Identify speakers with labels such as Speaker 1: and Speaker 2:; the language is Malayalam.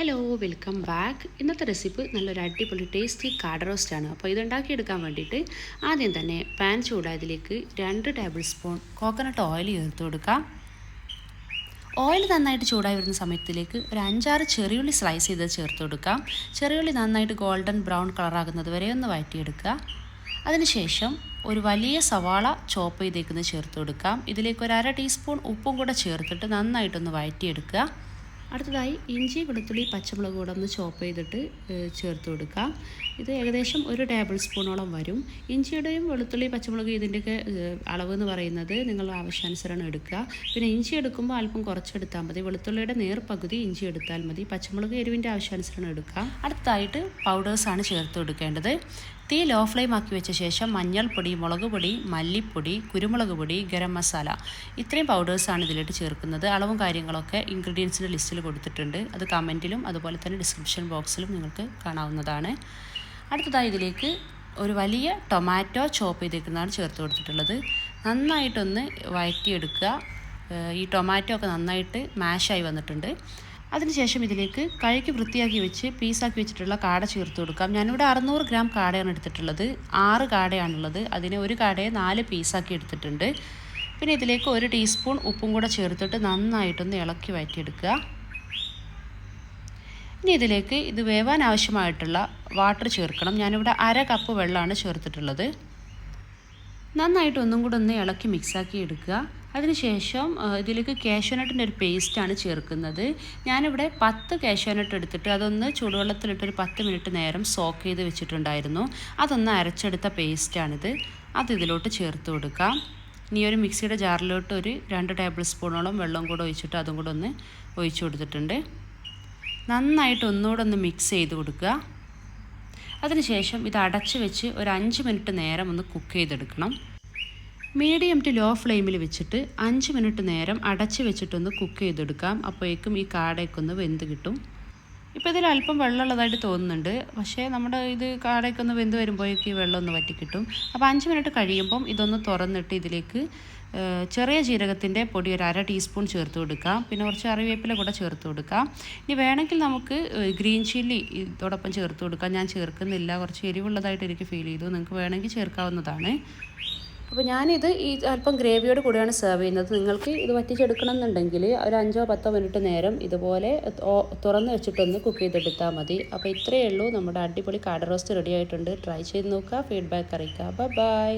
Speaker 1: Hello welcome back. ഇന്നത്തെ റെസിപ്പി നല്ലൊരു അടിപൊളി ടേസ്റ്റി കാട റോസ്റ്റാണ്. അപ്പോൾ ഇതുണ്ടാക്കിയെടുക്കാൻ വേണ്ടിയിട്ട് ആദ്യം തന്നെ പാൻ ചൂടായതിലേക്ക് 2 ടേബിൾ സ്പൂൺ കോക്കനട്ട് ഓയിൽ ചേർത്ത് കൊടുക്കാം. ഓയിൽ നന്നായിട്ട് ചൂടായി വരുന്ന സമയത്തിലേക്ക് ഒരു 5-6 ചെറിയുള്ളി സ്ലൈസ് ചെയ്ത് ചേർത്ത് കൊടുക്കാം. ചെറിയുള്ളി നന്നായിട്ട് ഗോൾഡൻ ബ്രൗൺ കളറാകുന്നത് വരെ ഒന്ന് വഴറ്റിയെടുക്കുക. അതിനുശേഷം ഒരു വലിയ സവാള ചോപ്പ് ചെയ്തേക്കുന്നത് ചേർത്ത് കൊടുക്കാം. ഇതിലേക്ക് ഒരു 1/2 ടീസ്പൂൺ ഉപ്പും കൂടെ ചേർത്തിട്ട് നന്നായിട്ടൊന്ന് വഴറ്റിയെടുക്കുക. അടുത്തതായി ഇഞ്ചി വെളുത്തുള്ളി പച്ചമുളക് കൂടെ ഒന്ന് ചോപ്പ് ചെയ്തിട്ട് ചേർത്ത് കൊടുക്കാം. ഇത് ഏകദേശം 1 ടേബിൾ സ്പൂണോളം വരും. ഇഞ്ചിയുടെയും വെളുത്തുള്ളി പച്ചമുളക് ഇതിൻ്റെയൊക്കെ അളവ് എന്ന് പറയുന്നത് നിങ്ങളുടെ ആവശ്യാനുസരണം എടുക്കുക. പിന്നെ ഇഞ്ചി എടുക്കുമ്പോൾ അല്പം കുറച്ചെടുത്താൽ മതി. വെളുത്തുള്ളിയുടെ നേർപകുതി ഇഞ്ചി എടുത്താൽ മതി. പച്ചമുളക് എരിവിൻ്റെ ആവശ്യാനുസരണം എടുക്കുക. അടുത്തായിട്ട് പൗഡേഴ്സാണ് ചേർത്ത് കൊടുക്കേണ്ടത്. തീ ലോ ഫ്ലെയിം ആക്കി വെച്ച ശേഷം മഞ്ഞൾപ്പൊടി, മുളക് പൊടി, മല്ലിപ്പൊടി, കുരുമുളക് പൊടി, ഗരം മസാല ഇത്രയും പൗഡേഴ്സാണ് ഇതിലോട്ട് ചേർക്കുന്നത്. അളവും കാര്യങ്ങളൊക്കെ ഇൻഗ്രീഡിയൻസിൻ്റെ ലിസ്റ്റിൽ കൊടുത്തിട്ടുണ്ട്. അത് കമൻറ്റിലും അതുപോലെ തന്നെ ഡിസ്ക്രിപ്ഷൻ ബോക്സിലും നിങ്ങൾക്ക് കാണാവുന്നതാണ്. അടുത്തതായി ഇതിലേക്ക് ഒരു വലിയ ടൊമാറ്റോ ചോപ്പ് ചെയ്തേക്കുന്നതാണ് ചേർത്ത് കൊടുത്തിട്ടുള്ളത്. നന്നായിട്ടൊന്ന് വഴറ്റിയെടുക്കുക. ഈ ടൊമാറ്റോ ഒക്കെ നന്നായിട്ട് മാഷായി വന്നിട്ടുണ്ട്. അതിനുശേഷം ഇതിലേക്ക് കഴുകി വൃത്തിയാക്കി വെച്ച് പീസാക്കി വെച്ചിട്ടുള്ള കാട ചേർത്ത് കൊടുക്കാം. ഞാനിവിടെ 600 ഗ്രാം കാടയാണ് എടുത്തിട്ടുള്ളത്. 6 കാടയാണുള്ളത്. അതിനെ ഒരു കാടയെ 4 പീസാക്കി എടുത്തിട്ടുണ്ട്. പിന്നെ ഇതിലേക്ക് 1 ടീസ്പൂൺ ഉപ്പും കൂടെ ചേർത്തിട്ട് നന്നായിട്ടൊന്ന് ഇളക്കി വഴറ്റിയെടുക്കുക. ഇനി ഇതിലേക്ക് ഇത് വേവാൻ ആവശ്യമായിട്ടുള്ള വാട്ടർ ചേർക്കണം. ഞാനിവിടെ 1/2 കപ്പ് വെള്ളമാണ് ചേർത്തിട്ടുള്ളത്. നന്നായിട്ട് ഒന്നും കൂടെ ഒന്ന് ഇളക്കി മിക്സാക്കി എടുക്കുക. അതിനുശേഷം ഇതിലേക്ക് കാഷ്യൂനട്ടിൻ്റെ ഒരു പേസ്റ്റാണ് ചേർക്കുന്നത്. ഞാനിവിടെ 10 കാഷ്യൂനട്ട് എടുത്തിട്ട് അതൊന്ന് ചൂടുവെള്ളത്തിലിട്ടൊരു 10 മിനിറ്റ് നേരം സോക്ക് ചെയ്ത് വെച്ചിട്ടുണ്ടായിരുന്നു. അതൊന്ന് അരച്ചെടുത്ത പേസ്റ്റാണിത്. അത് ഇതിലോട്ട് ചേർത്ത് കൊടുക്കാം. ഇനി ഒരു മിക്സിയുടെ ജാറിലോട്ട് ഒരു 2 ടേബിൾ സ്പൂണോളം വെള്ളം കൂടെ ഒഴിച്ചിട്ട് അതും കൂടെ ഒന്ന് ഒഴിച്ചു കൊടുത്തിട്ടുണ്ട്. നന്നായിട്ട് ഒന്നുകൂടെ ഒന്ന് മിക്സ് ചെയ്ത് കൊടുക്കുക. അതിനുശേഷം ഇത് അടച്ച് വെച്ച് ഒരു 5 മിനിറ്റ് നേരം ഒന്ന് കുക്ക് ചെയ്തെടുക്കണം. മീഡിയം ടു ലോ ഫ്ലെയിമിൽ വെച്ചിട്ട് 5 മിനിറ്റ് നേരം അടച്ച് വെച്ചിട്ടൊന്ന് കുക്ക് ചെയ്തെടുക്കാം. അപ്പോഴേക്കും ഈ കാടയൊക്കെ ഒന്ന് വെന്ത് കിട്ടും. ഇപ്പോൾ ഇതിൽ അല്പം വെള്ളമുള്ളതായിട്ട് തോന്നുന്നുണ്ട്. പക്ഷേ നമ്മുടെ ഇത് കാടയൊക്കെ ഒന്ന് വെന്ത് വരുമ്പോഴേക്കും ഈ വെള്ളം ഒന്ന് വറ്റി കിട്ടും. അപ്പോൾ 5 മിനിറ്റ് കഴിയുമ്പം ഇതൊന്ന് തുറന്നിട്ട് ഇതിലേക്ക് ചെറിയ ജീരകത്തിൻ്റെ പൊടി ഒരു 1/2 ടീസ്പൂൺ ചേർത്ത് കൊടുക്കാം. പിന്നെ കുറച്ച് കറിവേപ്പില കൂടെ ചേർത്ത് കൊടുക്കാം. ഇനി വേണമെങ്കിൽ നമുക്ക് ഗ്രീൻ ചില്ലി ഇതോടൊപ്പം ചേർത്ത് കൊടുക്കാം. ഞാൻ ചേർക്കുന്നില്ല. കുറച്ച് എരിവുള്ളതായിട്ട് എനിക്ക് ഫീൽ ചെയ്തു. നിങ്ങൾക്ക് വേണമെങ്കിൽ ചേർക്കാവുന്നതാണ്. അപ്പോൾ ഞാനിത് അല്പം ഗ്രേവിയോട് കൂടിയാണ് സെർവ് ചെയ്യുന്നത്. നിങ്ങൾക്ക് ഇത് വറ്റിച്ചെടുക്കണം എന്നുണ്ടെങ്കിൽ ഒരു 5-10 മിനിറ്റ് നേരം ഇതുപോലെ തുറന്ന് വെച്ചിട്ടൊന്ന് കുക്ക് ചെയ്തെടുത്താൽ മതി. അപ്പോൾ ഇത്രയേ ഉള്ളൂ. നമ്മുടെ അടിപൊളി കാട റോസ്റ്റ് റെഡി ആയിട്ടുണ്ട്. ട്രൈ ചെയ്ത് നോക്കുക. ഫീഡ്ബാക്ക് അറിയിക്കുക. ബൈ.